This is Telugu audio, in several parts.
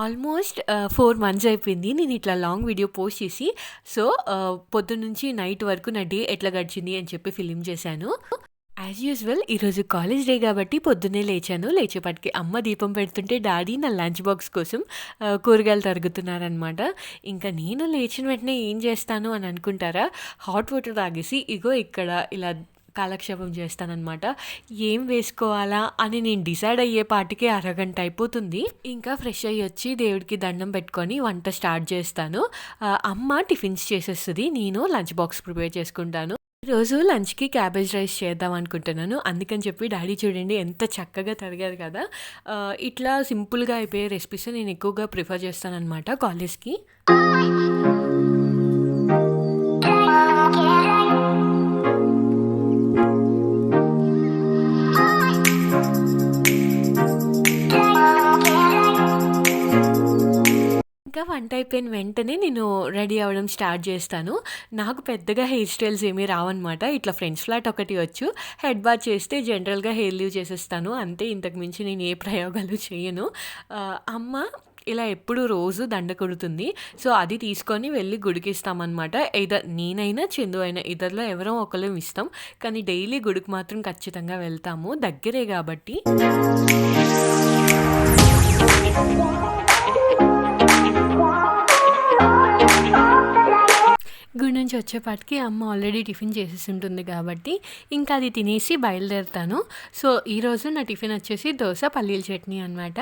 ఆల్మోస్ట్ 4 మంత్స్ అయిపోయింది. నేను ఇట్లా లాంగ్ వీడియో పోస్ట్ చేసి. సో, పొద్దున్నుంచి నైట్ వరకు నా డే ఎట్లా గడిచింది అని చెప్పి ఫిల్మ్ చేశాను. యాజ్ యూజువల్ ఈరోజు కాలేజ్ డే కాబట్టి పొద్దున్నే లేచాను. లేచేపాటికి అమ్మ దీపం పెడుతుంటే డాడీ నా లంచ్ బాక్స్ కోసం కూరగాయలు తరుగుతున్నారనమాట. ఇంకా నేను లేచిన వెంటనే ఏం చేస్తాను అని అనుకుంటారా, హాట్ వాటర్ తాగేసి ఇగో ఇక్కడ ఇలా కాలక్షేపం చేస్తాననమాట. ఏం వేసుకోవాలా అని నేను డిసైడ్ అయ్యే పాటికే అరగంట అయిపోతుంది. ఇంకా ఫ్రెష్ అయ్యి వచ్చి దేవుడికి దండం పెట్టుకొని వంట స్టార్ట్ చేస్తాను. అమ్మ టిఫిన్స్ చేసేస్తుంది, నేను లంచ్ బాక్స్ ప్రిపేర్ చేసుకుంటాను. ఈరోజు లంచ్కి క్యాబేజ్ రైస్ చేద్దాం అనుకుంటున్నాను. అందుకని చెప్పి డాడీ చూడండి ఎంత చక్కగా తరిగారు కదా. ఇట్లా సింపుల్గా అయిపోయే రెసిపీస్ నేను ఎక్కువగా ప్రిఫర్ చేస్తాను అనమాట కాలేజ్కి. ఇంకా వంట అయిపోయిన వెంటనే నేను రెడీ అవ్వడం స్టార్ట్ చేస్తాను. నాకు పెద్దగా హెయిర్ స్టైల్స్ ఏమీ రావన్నమాట. ఇట్లా ఫ్రెంచ్ ఫ్లాట్ ఒకటి వచ్చు. హెడ్ బాత్ చేస్తే జనరల్గా హెయిర్ లీవ్ చేసేస్తాను అంతే. ఇంతకు మించి నేను ఏ ప్రయోగాలు చేయను. అమ్మ ఇలా ఎప్పుడు రోజు దండ కొడుతుంది. సో అది తీసుకొని వెళ్ళి గుడికి ఇస్తామన్నమాట. నేనైనా చందు అయినా ఇద్దరిలో ఎవరో ఒకరు ఇస్తాం. కానీ డైలీ గుడికి మాత్రం ఖచ్చితంగా వెళ్తాము, దగ్గరే కాబట్టి. గుడి నుంచి వచ్చేపాటికి అమ్మ ఆల్రెడీ టిఫిన్ చేసేసి ఉంటుంది కాబట్టి ఇంకా అది తినేసి బయలుదేరుతాను. సో ఈరోజు నా టిఫిన్ వచ్చేసి దోశ పల్లీల చట్నీ అనమాట.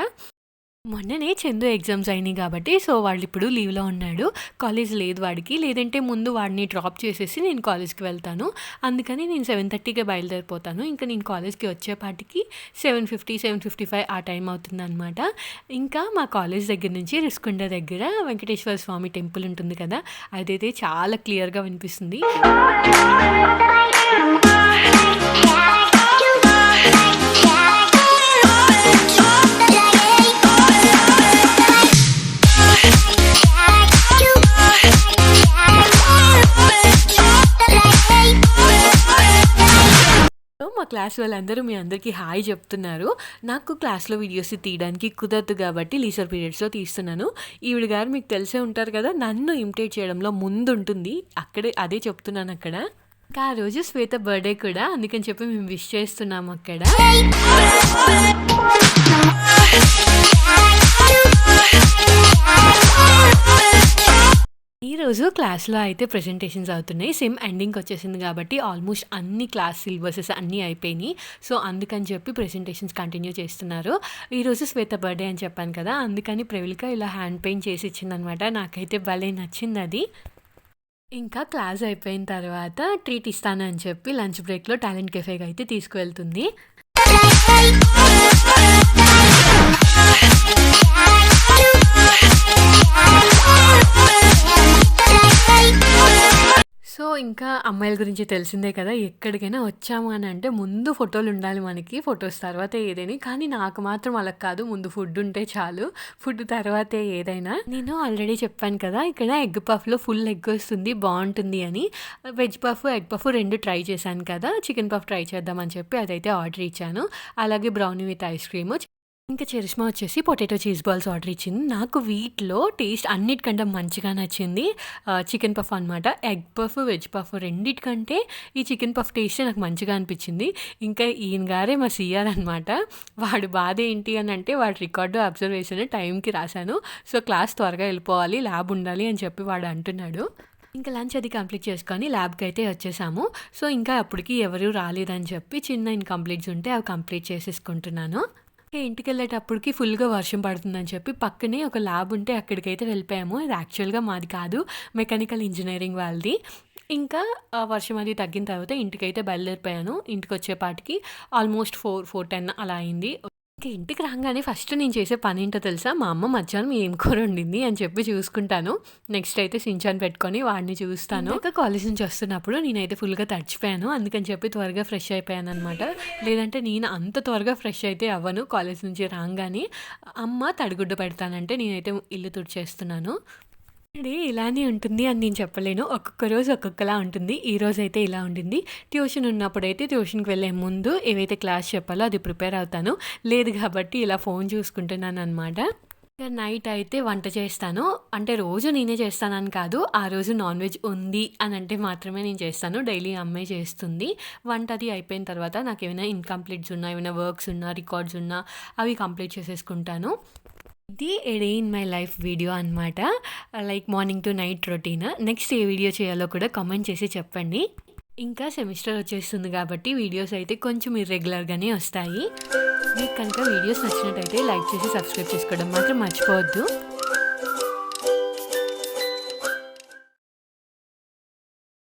మొన్ననే చందు ఎగ్జామ్స్ అయినాయి కాబట్టి సో వాళ్ళు ఇప్పుడు లీవ్లో ఉన్నాడు. కాలేజ్ లేదు వాడికి, లేదంటే ముందు వాడిని డ్రాప్ చేసేసి నేను కాలేజ్కి వెళ్తాను. అందుకని నేను 7:30కే బయలుదేరిపోతాను. ఇంకా నేను కాలేజ్కి వచ్చేపాటికి 7:50, 7:55 ఆ టైం అవుతుందన్నమాట. ఇంకా మా కాలేజ్ దగ్గర నుంచి రిస్కొండ దగ్గర వెంకటేశ్వర స్వామి టెంపుల్ ఉంటుంది కదా, అదైతే చాలా క్లియర్గా వినిపిస్తుంది. మా క్లాస్ వాళ్ళందరూ మీ అందరికీ హాయ్ చెప్తున్నారు. నాకు క్లాస్లో వీడియోస్ తీయడానికి కుదరదు కాబట్టి లీజర్ పీరియడ్స్లో తీస్తున్నాను. ఈవిడ గారు మీకు తెలిసే ఉంటారు కదా, నన్ను ఇమిటేట్ చేయడంలో ముందు ఉంటుంది. అదే చెప్తున్నాను అక్కడ. ఇంకా ఆ రోజు శ్వేత బర్త్డే కూడా, అందుకని చెప్పి మేము విష్ చేస్తున్నాము అక్కడ. ఈరోజు క్లాస్లో అయితే ప్రెజెంటేషన్స్ అవుతున్నాయి. సేమ్ ఎండింగ్కి వచ్చేసింది కాబట్టి ఆల్మోస్ట్ అన్ని క్లాస్ సిలబసెస్ అన్నీ అయిపోయినాయి. సో అందుకని చెప్పి ప్రెజెంటేషన్స్ కంటిన్యూ చేస్తున్నారు. ఈరోజు శ్వేత బర్త్డే అని చెప్పాను కదా, అందుకని ప్రవళిక ఇలా హ్యాండ్ పెయింట్ చేసి ఇచ్చిందనమాట. నాకైతే భలే నచ్చింది అది. ఇంకా క్లాస్ అయిపోయిన తర్వాత ట్రీట్ ఇస్తాను అని చెప్పి లంచ్ బ్రేక్లో టాలెంట్ కెఫేకి అయితే తీసుకువెళ్తుంది. సో ఇంకా అమ్మాయిల గురించి తెలిసిందే కదా, ఎక్కడికైనా వచ్చాము అని అంటే ముందు ఫోటోలు ఉండాలి మనకి, ఫొటోస్ తర్వాతే ఏదైనా. కానీ నాకు మాత్రం అలా కాదు, ముందు ఫుడ్ ఉంటే చాలు, ఫుడ్ తర్వాతే ఏదైనా. నేను ఆల్రెడీ చెప్పాను కదా, ఇక్కడ ఎగ్ పఫ్లో ఫుల్ ఎగ్ వస్తుంది, బాగుంటుంది అని. వెజ్ పఫ్, ఎగ్ పఫ్ రెండు ట్రై చేశాను కదా, చికెన్ పఫ్ ట్రై చేద్దామని చెప్పి అదైతే ఆర్డర్ ఇచ్చాను. అలాగే బ్రౌనీ విత్ ఐస్ క్రీమ్. ఇంకా చరిష్మా వచ్చేసి పొటాటో చీజ్ బాల్స్ ఆర్డర్ ఇచ్చింది. నాకు వీటిలో టేస్ట్ అన్నిటికంటే మంచిగా నచ్చింది చికెన్ పఫ్ అనమాట. ఎగ్ పఫ్, వెజ్ పఫ్ రెండిటికంటే ఈ చికెన్ పఫ్ టేస్ట్ నాకు మంచిగా అనిపించింది. ఇంకా ఈయన గారే మా సిఆర్ అనమాట. వాడు బాధ ఏంటి అని అంటే, వాడు రికార్డు అబ్జర్వేషన్ టైంకి రాశాను. సో క్లాస్ త్వరగా వెళ్ళిపోవాలి, ల్యాబ్ ఉండాలి అని చెప్పి వాడు అంటున్నాడు. ఇంకా లంచ్ అది కంప్లీట్ చేసుకొని ల్యాబ్కి అయితే వచ్చేసాము. సో ఇంకా అప్పటికి ఎవరూ రాలేదని చెప్పి చిన్న ఇన్కంప్లీట్స్ ఉంటే అవి కంప్లీట్ చేసేసుకుంటున్నాను. ఇంటికి వెళ్ళేటప్పటికి ఫుల్గా వర్షం పడుతుందని చెప్పి పక్కనే ఒక ల్యాబ్ ఉంటే అక్కడికైతే వెళ్ళిపోయాము. అది యాక్చువల్గా మాది కాదు, మెకానికల్ ఇంజనీరింగ్ వాళ్ళది. ఇంకా వర్షం అది తగ్గిన తర్వాత ఇంటికైతే బయలుదేరిపోయాను. ఇంటికి వచ్చేపాటికి ఆల్మోస్ట్ 4:10 అలా అయింది. ఇంకా ఇంటికి రాగానే ఫస్ట్ నేను చేసే పని ఏంటో తెలుసా, మా అమ్మ మధ్యాహ్నం ఏం కూర వండింది అని చెప్పి చూసుకుంటాను. నెక్స్ట్ అయితే సించాన్ పెట్టుకొని వాడిని చూస్తాను. ఇంకా కాలేజ్ నుంచి వస్తున్నప్పుడు నేనైతే ఫుల్గా తడిచిపోయాను, అందుకని చెప్పి త్వరగా ఫ్రెష్ అయిపోయాను అనమాట. లేదంటే నేను అంత త్వరగా ఫ్రెష్ అయితే అవ్వను. కాలేజ్ నుంచి రాగానే అమ్మ తడిగుడ్డ పెడతానంటే నేనైతే ఇల్లు తుడిచేస్తున్నాను. ఇలానే ఉంటుంది అని నేను చెప్పలేను, ఒక్కొక్క రోజు ఒక్కొక్కలా ఉంటుంది. ఈ రోజు అయితే ఇలా ఉండింది. ట్యూషన్ ఉన్నప్పుడైతే ట్యూషన్కి వెళ్ళే ముందు ఏవైతే క్లాస్ చెప్పాలో అది ప్రిపేర్ అవుతాను. లేదు కాబట్టి ఇలా ఫోన్ చూసుకుంటున్నాను అనమాట. ఇక నైట్ అయితే వంట చేస్తాను. అంటే రోజు నేనే చేస్తానని కాదు. ఆ రోజు నాన్ వెజ్ ఉంది అనంటే మాత్రమే నేను చేస్తాను. డైలీ అమ్మే చేస్తుంది. వంట అది అయిపోయిన తర్వాత నాకేమైనా ఇన్‌కంప్లీట్స్ ఉన్నా, ఏమైనా వర్క్స్ ఉన్నా, రికార్డ్స్ ఉన్నా అవి కంప్లీట్ చేసేసుకుంటాను. ఇది a day in my life video అనమాట. Like morning to night routine. Next ఏ వీడియో చేయాలో కూడా కామెంట్ చేసి చెప్పండి. ఇంకా సెమిస్టర్ వచ్చేస్తుంది కాబట్టి వీడియోస్ అయితే కొంచెం ఇర్రెగ్యులర్‌గానే వస్తాయి. మీకు కనుక వీడియోస్ నచ్చినట్టయితే లైక్ చేసి సబ్స్క్రైబ్ చేసుకోవడం మాత్రం మర్చిపోవద్దు.